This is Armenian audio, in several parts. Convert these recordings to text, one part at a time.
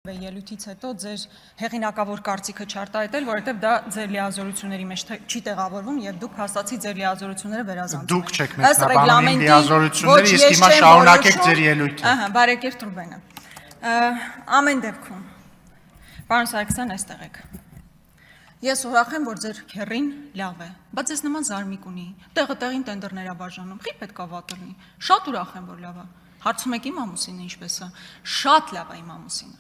Ելույթից հետո ձեր հեղինակավոր կարծիքը չարտահայտել, որովհետև դա ձեր լիազորությունների մեջ չի տեղավորվում եւ դուք հաստատի ձեր լիազորությունները վերազանցում եք։ Դուք չեք մեկնաբանում իմ լիազորությունները, իսկ հիմա շարունակեք ձեր ելույթը։ Ահա, բարեկերտ Ռուբենը։ Ամեն դեպքում, պարոն Սարգսյան, այստեղ եք։ Ես ուրախ եմ, որ ձեր քեռին լավ է, բայց ես նման զարմիկ ունի։ Տեղը տեղին տենդերներ բաժանում, խի պետք է վատ լինի։ Շատ ուրախ եմ, որ լավ է։ Հարցում եք իմ ամուսինը ինչպես է։ Շատ լավ է իմ ամուսինը։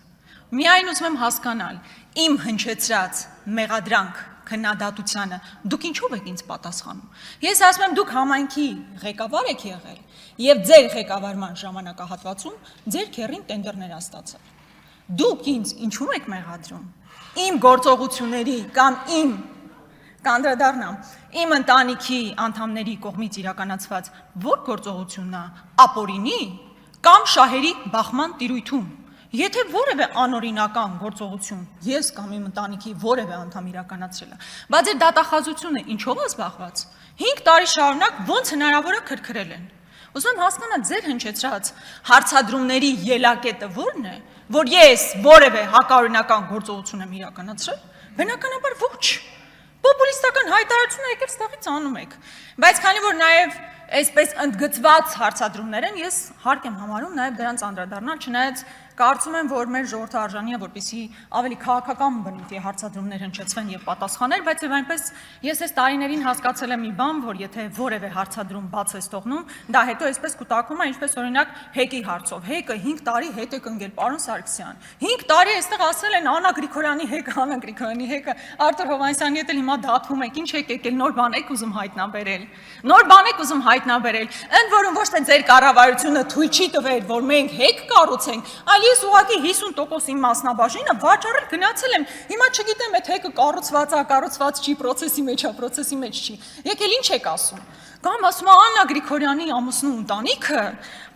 Միայն ուզում եմ հասկանալ, իմ հնչեցրած մեղադրանք քննադատությանը դուք ինչով եք ինձ պատասխանում։ Ես ասում եմ դուք համայնքի ղեկավար եք եղել եւ ձեր ղեկավարման ժամանակահատվածում ձեր քեռին տենդերներ ստացել։ Դուք ինձ ինչու եք մեղադրում։ Իմ գործողությունների կամ իմ կանդրադառնամ իմ ընտանիքի անդամների կողմից իրականացված որ գործողությունն է ապօրինի կամ շահերի բախման տիրույթում։ Եթե որևէ անօրինական գործողություն ես կամ իմ ընտանիքի որևէ անդամ իրականացրել է, բայց այդ դատախազությունը ինչով է զբաղված, 5 տարի շարունակ ոնց հնարավոր է քրքրել են։ Ուզում եմ հասկանալ ձեր հնչեցրած հարցադրումների ելակետը ո՞րն է, որ ես որևէ հակաօրինական գործողություն եմ իրականացրել, բնականաբար ոչ։ Պոպուլիստական հայտարարությունը եկել ստեղից անում եք, բայց քանի որ նաև այսպես ընդգծված հարցադրումներ են, ես հարկ եմ համարում նաև դրանց անդրադառնալ, չնայած կարծում եմ, որ մեր ժողովուրդը արժանի է, որպեսզի ավելի քաղաքական բնույթի հարցադրումներ հնչեցվեն եւ պատասխաներ, բայց եւ այնպես ես այս տարիներին հասկացել եմ մի բան, որ եթե որևէ հարցադրում բաց ես թողնում, դա հետո այսպես կուտակվում է, ինչպես օրինակ Հեկի հարցով։ Հեկը 5 տարի հետ է կնգել, պարոն Սարգսյան։ 5 տարի այստեղ ասել են Աննա Գրիգորյանի հեկը, Աննա Գրիգորյանի հեկը, Արտուր Հովհաննիսյանի հետ էլ հիմա դատվում եք, ինչ եք եկել, նոր բան եք ուզում հայտնաբերել։ Նոր բան եք ուզում հայտնաբերել։ Ընդ որում ոչ թե ձեր կառավարությունը թույլ չի տվել, որ մենք հեկ կառուցենք, այլ ես ուղղակի 50% իմ մասնաբաժինը վաճառել գնացել եմ։ Հիմա չգիտեմ այդ հեկը կառուցված է, կառուցված չի, process-ի մեջ է, process-ի մեջ չի։ Եկել ինչ եք ասում։ Կամ ասում է Աննա Գրիգորյանի ամուսնու ընտանիքը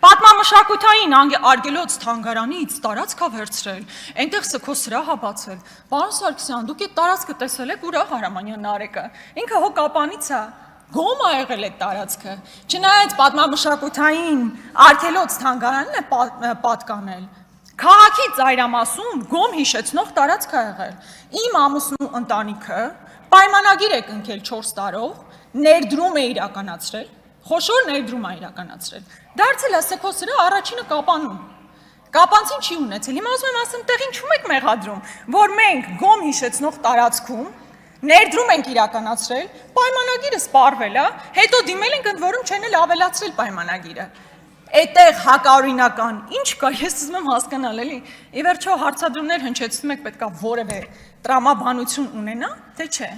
պատմամշակութային արգելոց թանգարանից տարածք է վերցրել, այնտեղ սքո սրահ է բացել։ Պարոն Սարգսյան, դուք այդ տարածքը տեսել եք Ուրախ Հարամանյան Նարեկը։ Ինքը հո կապանից է։ Գոմ է եղել այդ տարածքը։ Չնայած պատմամշակութային արգելոց թանգարանն է պատկանել։ Քաղաքի ծայրամասում գոմ հիշեցնող տարածք է եղել։ Իմ ամուսնու ընտանիքը պայմանագիր է կնքել 4 տարով, ներդրում է իրականացրել, խոշոր ներդրում է իրականացրել։ Դարձել է սեքո սրահ առաջինը կապանում։ Կապանցին չի ունեցել։ Հիմա ուզում եմ ասեմ, տեղ ինչու եք մեղադրում, որ մենք գոմ հիշեցնող տարածքում ներդրում ենք իրականացրել, պայմանագիրը սպառվել է, հետո դիմել ենք ընդ որում չեն էլ ավելացրել պայմանագիրը։ Այդտեղ հակաօրինական ինչ կա, ես ուզում եմ հասկանալ, էլի։ Ի վերջո հարցադրումներ հնչեցնում եք, պետքա որևէ տրամաբանություն ունենա, թե չէ։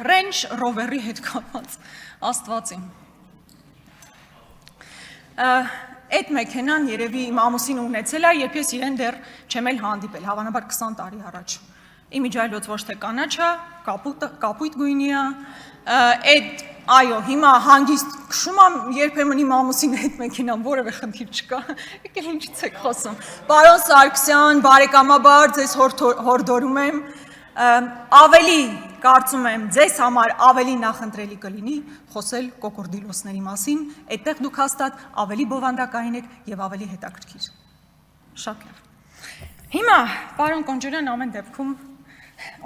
Range Rover-ի հետ կապված Աստվածին։ Այդ մեքենան երևի իմ ամուսինը ունեցել է, երբ ես իրեն դեռ չեմ էլ հանդիպել, հավանաբար 20 տարի առաջ։ Իմիջայլոց ոչ թե կանաչ է, կապույտ գույնի է, այդ այո, հիմա հանգիստ քշում եմ, երբեմն իմ ամուսինը այդ մեքենան որևէ խնդիր չկա, եկել ինչից եք խոսում։ Պարոն Սարգսյան, բարեկամաբար ձեզ հորդորում եմ, ավելի կարծում եմ ձեզ համար ավելի նախընտրելի կլինի խոսել կոկորդիլոսների մասին, այդտեղ դուք հաստատ ավելի բովանդակային եք եւ ավելի հետաքրքիր։ Շատ լավ։ Հիմա, պարոն Կոնջորյան, ամեն դեպքում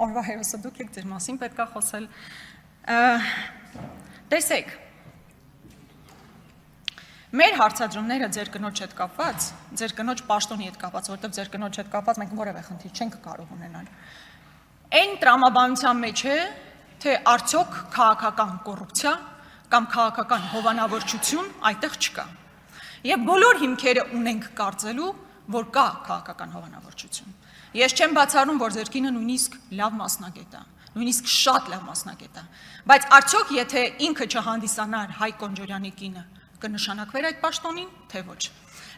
օրվա հերոսը դուք եք, ձեր մասին պետք է խոսել։ Տեսեք, մեր հարցադրումները ձեր կնոջ հետ կապված, ձեր կնոջ պաշտոնի հետ կապված, որովհետև ձեր կնոջ հետ կապված մենք որևէ խնդիր չենք կարող ունենալ։ Այն տրամաբանության մեջ է, թե արդյոք քաղաքական կոռուպցիա կամ քաղաքական հովանավորչություն այդտեղ չկա։ Եվ բոլոր հիմքերը ունենք կարծելու, որ կա քաղաքական հովանավորչություն։ Ես չեմ բացառում, որ ձեր կինը նույնիսկ լավ մասնագետ է, նույնիսկ շատ լավ մասնագետ է, բայց արդյոք եթե ինքը չհանդիսանար Հայկ Կոնջորյանի կինը, կնշանակվեր այդ պաշտոնին, թե ոչ։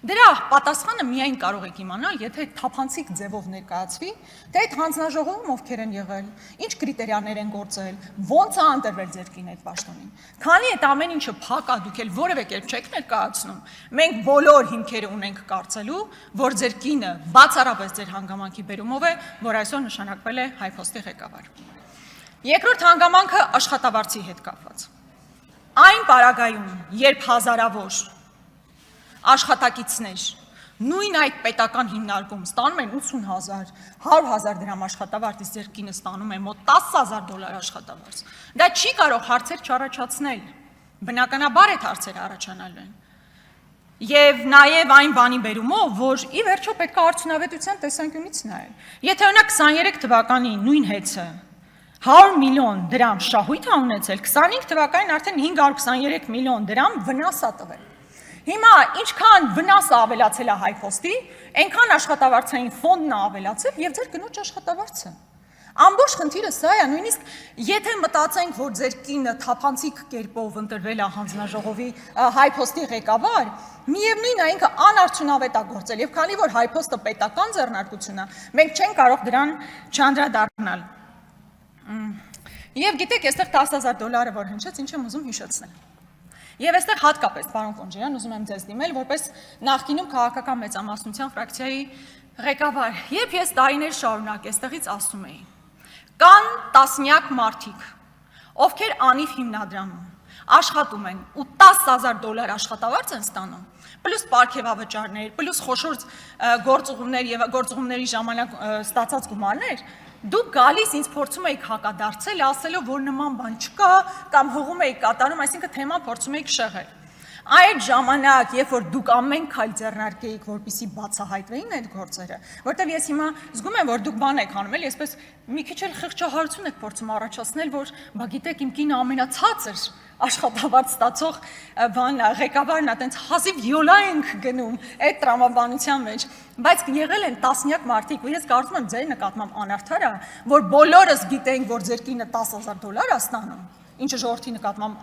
Դրա պատասխանը միայն կարող եք իմանալ, եթե թափանցիկ ձևով ներկայացվի, թե այդ հանձնաժողովում ովքեր են եղել, ինչ կրիտերիաներ են գործել, ոնց է ընտրվել ձեր կինը այդ պաշտոնին։ Քանի այդ ամեն ինչը փակ է, դուք էլ որևէ կերպ չեք ներկայացնում, մենք բոլոր հիմքերը ունենք կարծելու, որ ձեր կինը բացառապես ձեր հանգամանքի բերումով է, որ այսօր նշանակվել է Հայփոստի ղեկավար։ Երկրորդ հանգամանքը աշխատավարձի հետ կապված։ Այն պարագայում, երբ հազարավոր աշխատակիցներ Նույն այդ պետական հիմնարկում ստանում են 80,000, 100,000 դրամ աշխատավարձ, իսկ ձեր կինը ստանում է մոտ $10,000 աշխատավարձ։ Դա չի կարող հարցեր չառաջացնել։ Բնականաբար այդ հարցերը առաջանալու են։ Եվ նաև այն բանի բերումով, որ ի վերջո պետք է արդյունավետության տեսանկյունից նայել։ Եթե օրինակ 23 թվականի նույն հեծը 100 միլիոն դրամ շահույթ է ունեցել, 25 թվականին արդեն 523 միլիոն դրամ վնաս է տվել։ Հիմա ինչքան վնասը ավելացել է հայփոստի, այնքան աշխատավարձային ֆոնդն է ավելացել եւ ձեր կնոջ աշխատավարձը։ Ամբողջ խնդիրը սա է, նույնիսկ եթե մտածենք, որ ձեր կինը թափանցիկ կերպով ընտրվել է հանձնաժողովի հայփոստի ղեկավար, միևնույն է ինքը անարդյունավետ է գործել եւ քանի որ հայփոստը պետական ձեռնարկություն է, մենք չենք կարող դրան չանդրադառնալ։ Եվ գիտեք, այստեղ $10,000 որ հնչեց, ինչ եմ ուզում հիշեցնել։ Եվ այստեղ հատկապես, պարոն Կոնջարյան, ուզում եմ ձեզ դիմել, որպես նախկինում քաղաքական մեծամասնության ֆրակցիայի ղեկավար, երբ ես տարիներ շարունակ այստեղից ասում էի, կան տասնյակ մարդիկ, ովքեր անիվ հիմնադրամում աշխատում են ու $10,000 աշխատավարձ են ստանում, պլյուս պարգևավճարներ, պլյուս խոշոր գործուղումներ եւ գործուղումների ժամանակ ստացած գումարներ, դուք գալիս ինձ փորձում եք հակադարձել, ասելով, որ նման բան չկա, կամ հողում եք կատարում, այսինքն թեման փորձում եք շեղել։ Այդ ժամանակ, երբ որ դուք ամեն քայլ ձեռնարկեիք, որպեսզի բացահայտվեին այդ գործերը, որտեղ ես հիմա զգում եմ, որ դուք բան եք անում, էլի, այսպես մի քիչ էլ խղճահարություն եք փորձում առաջացնել, որ բա գիտեք, իմ կինը ամենացածր աշխատավարձ ստացող բանն է, ղեկավարն է, տենց հազիվ յոլա ենք գնում այդ տրամաբանության մեջ, բայց եղել են տասնյակ մարդիկ, ու ես կարծում եմ ձեր նկատմամբ անարդար է, որ բոլորս գիտենք, որ ձեր կինը $10,000 է ստանում, ինչը ժողովրդի նկատմամբ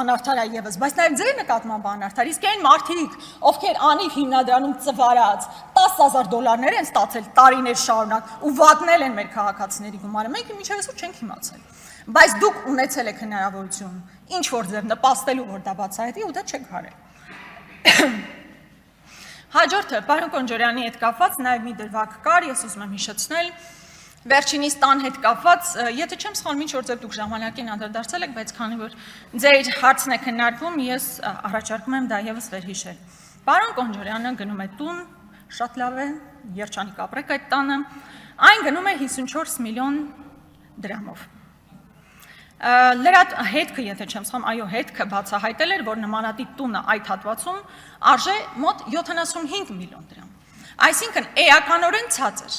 անարդար է ևս, բայց նաև ձեր նկատմամբ անարդար, իսկ այն մարդիկ, ովքեր անիվ հիմնադրամում ծվարած $10,000 են ստացել տարիներ շարունակ ու վատնել են մեր քաղաքացիների գումարը, մենք մինչև այսօր չենք իմացել, բայց դուք ունեցել եք հնարավորություն ինչ որ ձև նպաստելու, որ դա բացահայտվի ու դա չեք արել։ Հաջորդը, պարոն Կոնջարյանի հետ կապված նաև մի դրվագ կար, ես ուզում եմ հիշեցնել, վերջինիս տան հետ կապված, եթե չեմ սխալվում, ինչ որ ձև դուք ժամանակին անդրադարձել եք, բայց քանի որ ձեր հարցն է քննարկվում, ես առաջարկում եմ դա ևս վերհիշել։ Պարոն Կոնջարյանը գնում է տուն, շատ լավ է, երջանիկ ապրեք այդ տանը, այն գնում է 54 միլիոն դրամով։ Լրատ հետքը, եթե չեմ սխալվում, այո, հետքը բացահայտել էր, որ նմանատիպ տունը այդ հատվածում արժե մոտ 75 միլիոն դրամ։ Այսինքն էականորեն ցածր։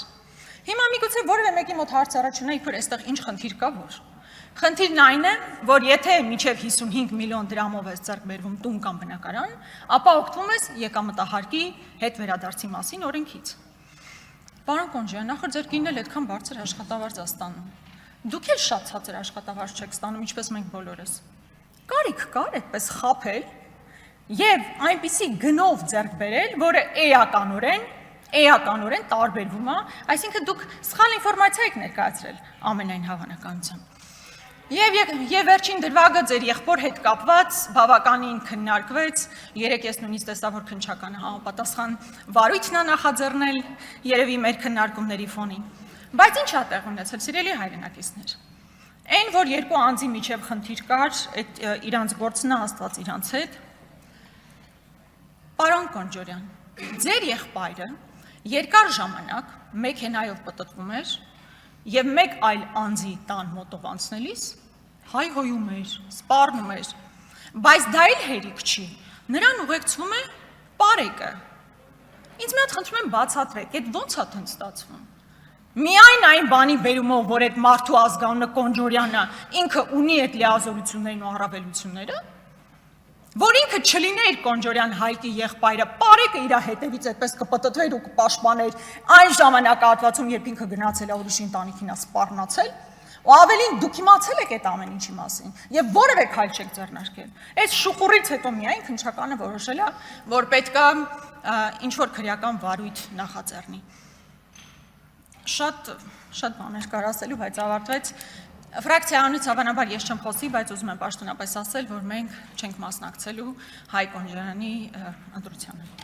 Հիմա միգուցե որևէ մեկի մոտ հարց առաջանա, իբր այստեղ ինչ խնդիր կա, որ։ Խնդիրն այն է, որ եթե մինչև 55 միլիոն դրամով ես ձեռք բերվում տուն կամ բնակարան, ապա օգտվում ես եկամտահարկի հետ վերադարձի մասին օրենքից։ Պարոն Կոնջարյան, նախորդ ձեր կինն էլ այդքան բարձր աշխատավարձ է ստանում։ Դուք էլ շատ ցածր աշխատավարձ չեք ստանում, ինչպես մենք բոլորս։ Կարիք կար այդպես խաբել եւ այնպիսի գնով ձեռք բերել, որը էականորեն տարբերվում է, այսինքն դուք սխալ ինֆորմացիա եք ներկայացրել ամենայն հավանականությամբ։ Եվ վերջին դրվագը ձեր եղբոր հետ կապված բավականին քննարկվեց, երեք ես նույնիսկ տեսա, որ քննչականը համապատասխան վարույթն է նախաձեռնել երևի մեր քննարկումների ֆոնին։ Բայց ինչ է տեղ ունեցել, սիրելի հայրենակիցներ։ Այն, որ երկու անձի միջև խնդիր կար, այդ իրանց գործն է Աստված իրանց հետ։ Պարոն Կոնջարյան, ձեր եղբայրը երկար ժամանակ մեքենայով պտտվում էր եւ մեկ այլ անձի տան մոտով անցնելիս հայհոյում էր, սպառնում էր, բայց դա էլ հերիք չի։ Նրան ուղեկցվում է պարեկը։ Ինձ մի հատ խնդրում եմ բացատրեք, այդ ո՞նց է տենց ստացվում։ Միայն այն բանի բերումով, որ այդ մարդու ազգանունը Կոնջարյանը ինքը ունի այդ լիազորություններն ու առավելությունները, որ ինքը չլիներ Կոնջարյան Հայկի եղբայրը, պարեկը իր հետևից այդպես կպտտվեր ու կպաշտպաներ այն ժամանակահատվածում, երբ ինքը գնացել է ուրիշի ընտանիքին սպառնացել, ու ավելին դուք իմացել եք այդ ամեն ինչի մասին եւ որևէ քայլ չեք ձեռնարկել։ Այս շուխուրից հետո միայն քննչականը որոշել է, որ պետքա ինչ որ քրեական վարույթ նախաձեռնի։ Շատ բաներ կար ասելու, բայց ավարտվեց։ Ֆրակցիաանից հավանաբար ես չեմ խոսի, բայց ուզում եմ պաշտոնապես ասել, որ մենք չենք մասնակցելու Հայկ Կոնջարյանի ընտրությանը։